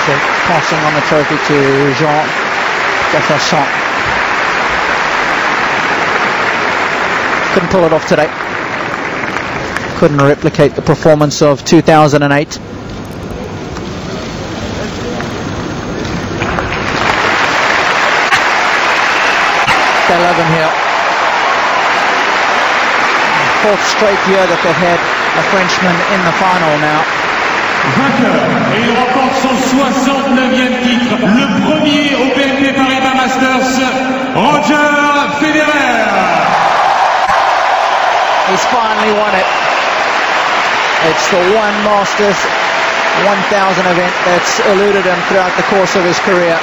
So passing on the trophy to Jean Jefferson. Couldn't pull it off today. Couldn't replicate the performance of 2008. They love him here. Fourth straight year that they had a Frenchman in the final now. Vainqueur, et il remporte son 69e titre, le premier au BNP Paribas Masters, Roger Federer. He's finally won it. It's the one Masters 1000 event that's eluded him throughout the course of his career.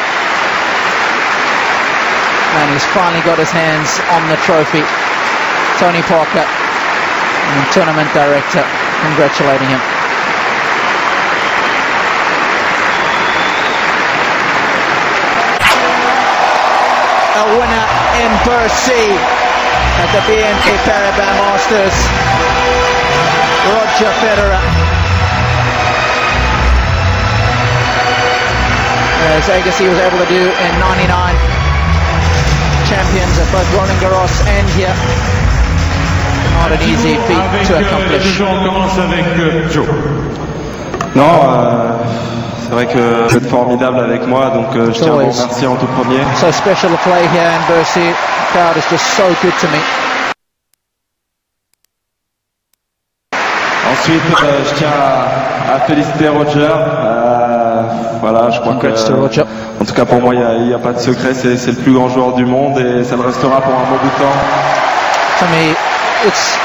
And he's finally got his hands on the trophy. Tony Parker, the tournament director, congratulating him. A winner in Bercy at the BNP Paribas Masters, Roger Federer. As Agassi was able to do in '99, champions at both Roland Garros and here. Not an easy feat to accomplish. On commence avec Joe. Non, c'est vrai que vous êtes formidable avec moi, donc je tiens à vous remercier en tout premier. So special to play here in Bercy. The crowd is just so good to me. Ensuite, je tiens à féliciter Roger. Voilà, je crois que, en tout cas pour moi, il n'y a pas de secret. C'est le plus grand joueur du monde et ça le restera pour un bon bout de temps. To me, it's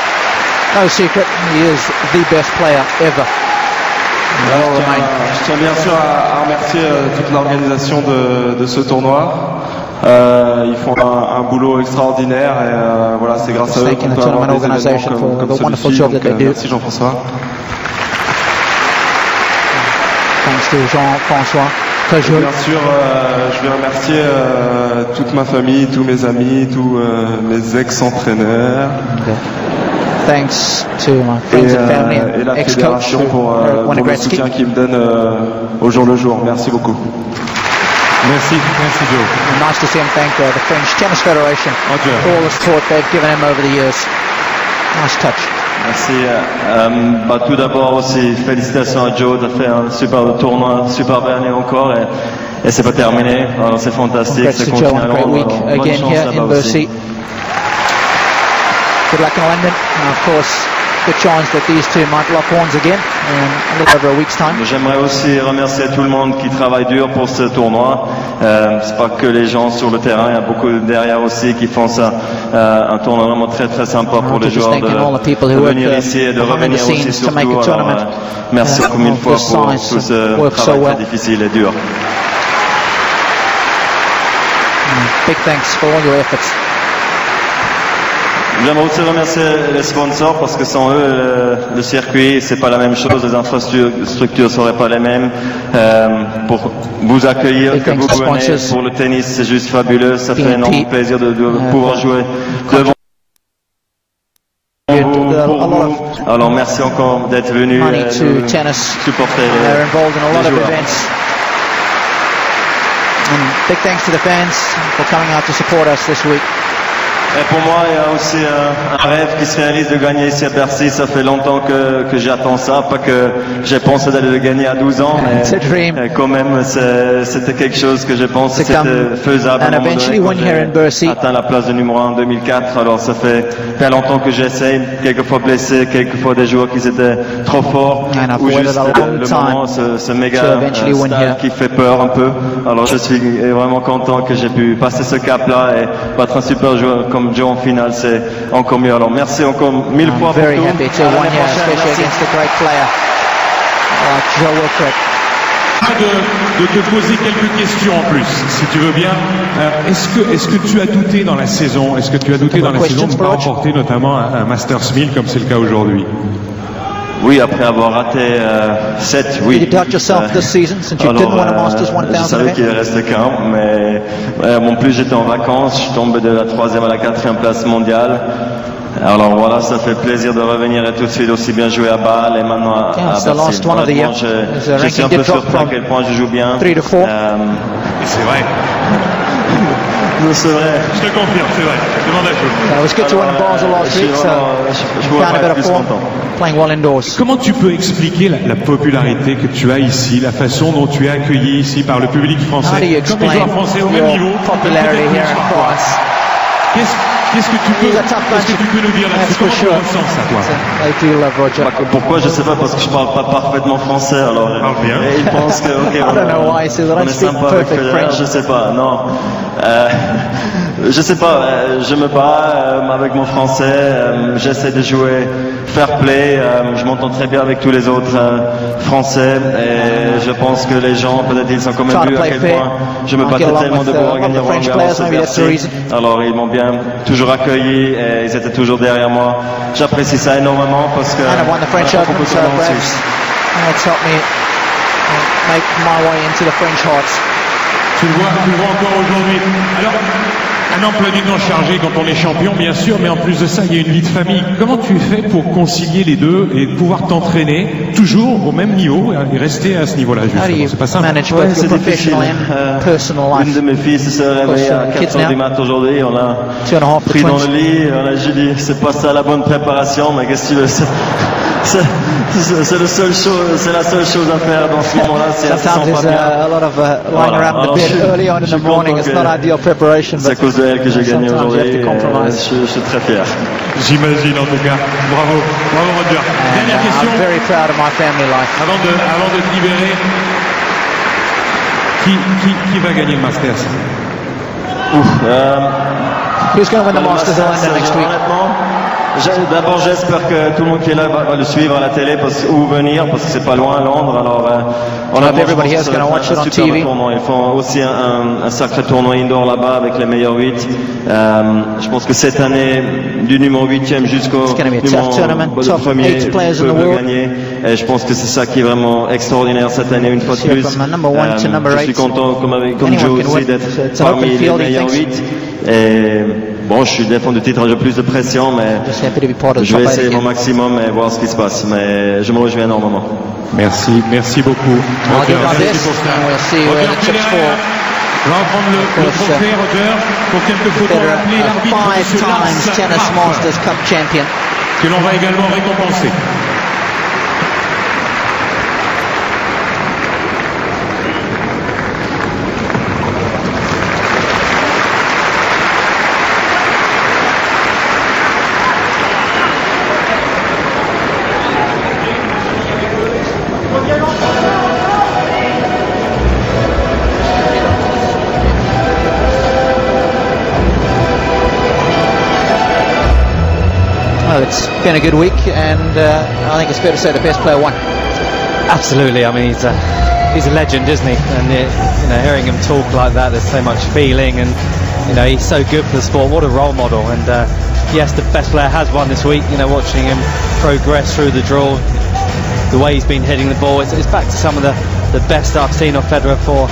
no secret. He is the best player ever. Je tiens bien sûr à remercier toute l'organisation de ce tournoi. Ils font un boulot extraordinaire et voilà, c'est grâce à eux qu'on peut avoir des événements comme celui-ci. Donc, merci Jean-François. Thanks to Jean-François. Bien sûr, je vais remercier toute ma famille, tous mes amis, tous mes ex-entraîneurs. Thanks to my friends and family et la and ex-coach fédération pour le soutien qu'ils me donnent au jour le jour. Merci beaucoup. Merci Joe. And nice to see him thank the French Tennis Federation for all the support they've given him over the years. Nice touch. Merci. Tout d'abord aussi, félicitations à Joe, tu as fait un super tournoi, super année encore et c'est pas terminé. Alors c'est fantastique. Congrats to Joe on a great week again here in Bercy. Good luck in London, and of course, good chance that these two might lock horns again in a little over a week's time. J'aimerais aussi remercier tout le monde qui travaille dur pour ce tournoi. C'est pas que les gens sur le terrain, il y a beaucoup derrière aussi qui font ça un tournoi vraiment très très sympa pour les joueurs de venir ici et de revenir aussi surtout. Alors, merci beaucoup mille fois pour tout ce travail très difficile et dur. Big thanks for all your efforts. J'aimerais aussi remercier les sponsors parce que sans eux, le circuit, c'est pas la même chose, les infrastructures seraient pas les mêmes. Pour vous accueillir, que vous venez pour le tennis, c'est juste fabuleux. Ça fait énormément plaisir de pouvoir jouer devant vous. Alors merci encore d'être venu supporter les joueurs. Big thanks to the fans for coming out to support us this week. Et pour moi, il y a aussi un rêve qui se réalise de gagner ici à Bercy. Ça fait longtemps que j'attends ça. Pas que j'ai pensé d'aller le gagner à 12 ans, mais quand même, c'était quelque chose que j'ai pensé c'était faisable. À un moment donné, j'ai atteint la place de numéro 1 en 2004. Alors ça fait très longtemps que j'essaye. Quelquefois blessé, quelquefois des joueurs qui étaient trop forts. Ou juste le moment, ce méga stade qui fait peur un peu. Alors je suis vraiment content que j'ai pu passer ce cap-là et battre un super joueur comme Joe en finale, c'est encore mieux. Alors merci encore mille fois pour tout. Happy to one year, especially against a great player like Joe Wilfried. De te poser quelques questions en plus, si tu veux bien. Est-ce que tu as douté dans la saison? Est-ce que tu as douté dans la saison de ne pas remporter notamment un Masters 1000 comme c'est le cas aujourd'hui? Oui, après avoir raté 7, oui. Did you doubt yourself this season since you didn't win a Masters 1000 Je savais qu'il restait qu'un, mais en plus j'étais en vacances, je suis tombé de la 3e à la 4e place mondiale. Alors voilà, ça fait plaisir de revenir et tout de suite aussi bien jouer à Bâle et maintenant à Bercy. Je suis un peu surpris à quel point je joue bien. 3 to 4. C'est vrai. C'est vrai. Je te confirme, c'est vrai. Demande à Jules. It was good to win Basel last week, so found a bit of form, playing well indoors. Comment tu peux expliquer la popularité que tu as ici, la façon dont tu es accueilli ici par le public français? How do you Comme les joueurs français au même niveau. Popularity here in France? Qu'est-ce que tu peux nous dire là-dessus? Comment tu ressens ça, toi? Pourquoi? Je sais pas, parce que je parle pas parfaitement français, alors bien. Et ils pensent que ok, on est sympa avec Federer, je sais pas, non. Je sais pas, je me bats avec mon français, j'essaie de jouer fair play, je m'entends très bien avec tous les autres français et je pense que les gens, peut-être ils sont quand même vus à quel point je me battais tellement de pour gagner Roland Garros. Alors ils m'ont bien toujours accueilli et ils étaient toujours derrière moi. J'apprécie ça énormément parce que beaucoup de talent aussi. It's helped me make my way into the French hearts. Tu le vois encore aujourd'hui. Alors, un emploi du temps chargé quand on est champion, bien sûr, mais en plus de ça, il y a une vie de famille. Comment tu fais pour concilier les deux et pouvoir t'entraîner toujours au même niveau et rester à ce niveau-là, justement? C'est pas simple. Ouais, c'est difficile. Une de mes filles s'est réveillée à 4h du mat aujourd'hui. On l'a pris dans le lit. J'ai dit, c'est pas ça la bonne préparation, mais qu'est-ce que tu veux? C'est la seule chose à faire dans ce moment-là. Sometimes there's a lot of lying around the bed early on in the morning. It's not ideal preparation. C'est à cause de elle que j'ai gagné aujourd'hui. Je suis très fier. J'imagine en tout cas. Bravo Roger. Dernière question. I'm very proud of my family life. Avant de te libérer, qui va gagner le Masters? Who's going to win the Masters of London next week? D'abord, j'espère que tout le monde qui est là va le suivre à la télé ou venir parce que c'est pas loin à Londres. Alors, on a everybody here is going to watch it on TV. Ils font aussi un sacré tournoi indoor là-bas avec les meilleurs 8. Je pense que cette année, du numéro 8e jusqu'au premier peut gagner. Et je pense que c'est ça qui est vraiment extraordinaire cette année, une fois de plus. Je suis content, comme Joe aussi, d'être parmi les meilleurs 8. Et bon, je suis défendu du titre, j'ai plus de pression, mais je vais essayer mon maximum et voir ce qui se passe. Mais je me réjouis énormément. Merci beaucoup. Roger, merci pour ça. On va prendre le trophée, Roger, pour quelques photos rappeler l'arbitre Tennis Masters Cup champion, que l'on va également récompenser. It's been a good week, and I think it's fair to say the best player won. Absolutely. I mean, he's a legend, isn't he? And hearing him talk like that, there's so much feeling, and he's so good for the sport. What a role model! And yes, the best player has won this week. Watching him progress through the draw, the way he's been hitting the ball, it's back to some of the best I've seen of Federer for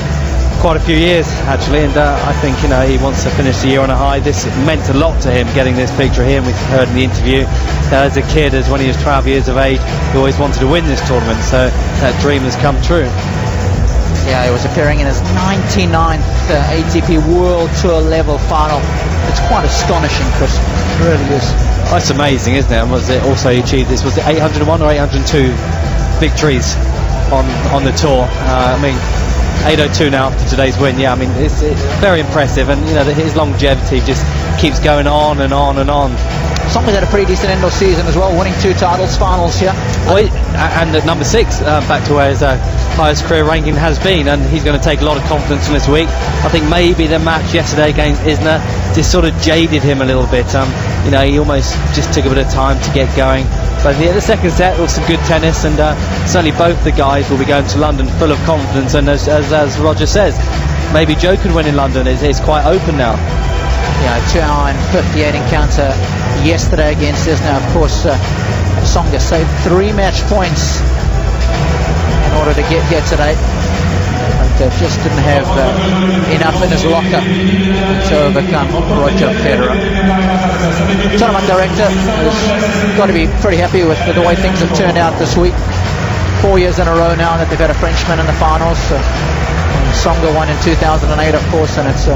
quite a few years actually, and I think he wants to finish the year on a high. This meant a lot to him, getting this picture here, and we heard in the interview as a kid, as when he was 12 years of age, he always wanted to win this tournament, so that dream has come true. Yeah, he was appearing in his 99th ATP World Tour level final. It's quite astonishing, Chris. It really is. Oh, it's amazing, isn't it? And was it also he achieved this? Was it 801 or 802 victories on the tour? 802 now after today's win. Yeah, I mean it's very impressive, and his longevity just keeps going on and on and on. Somebody's had a pretty decent end of season as well, winning 2 titles, finals here. Well, and at number 6, back to where his highest career ranking has been, and he's going to take a lot of confidence from this week. I think maybe the match yesterday against Isner just sort of jaded him a little bit. He almost just took a bit of time to get going. But the second set was some good tennis, and certainly both the guys will be going to London full of confidence. And as Roger says, maybe Joe could win in London. It's quite open now. Yeah, 2-hour and 58 encounter yesterday against Isner. Of course, Tsonga saved 3 match points in order to get here today. But just didn't have enough in his locker to overcome Roger Federer. Tournament director has got to be pretty happy with the way things have turned out this week. 4 years in a row now that they've had a Frenchman in the finals. Tsonga won in 2008, of course, and it's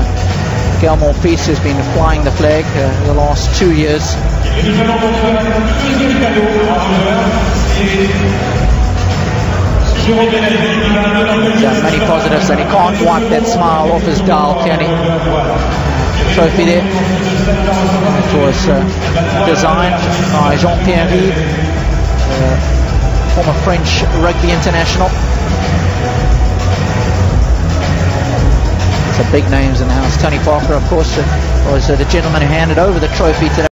Gael Monfils who's been flying the flag the last 2 years. Many positives, and he can't wipe that smile off his dial, can he? Trophy there. It was designed by Jean-Pierre Rive, former French rugby international. Some big names in the house. Tony Parker, of course, was the gentleman who handed over the trophy today.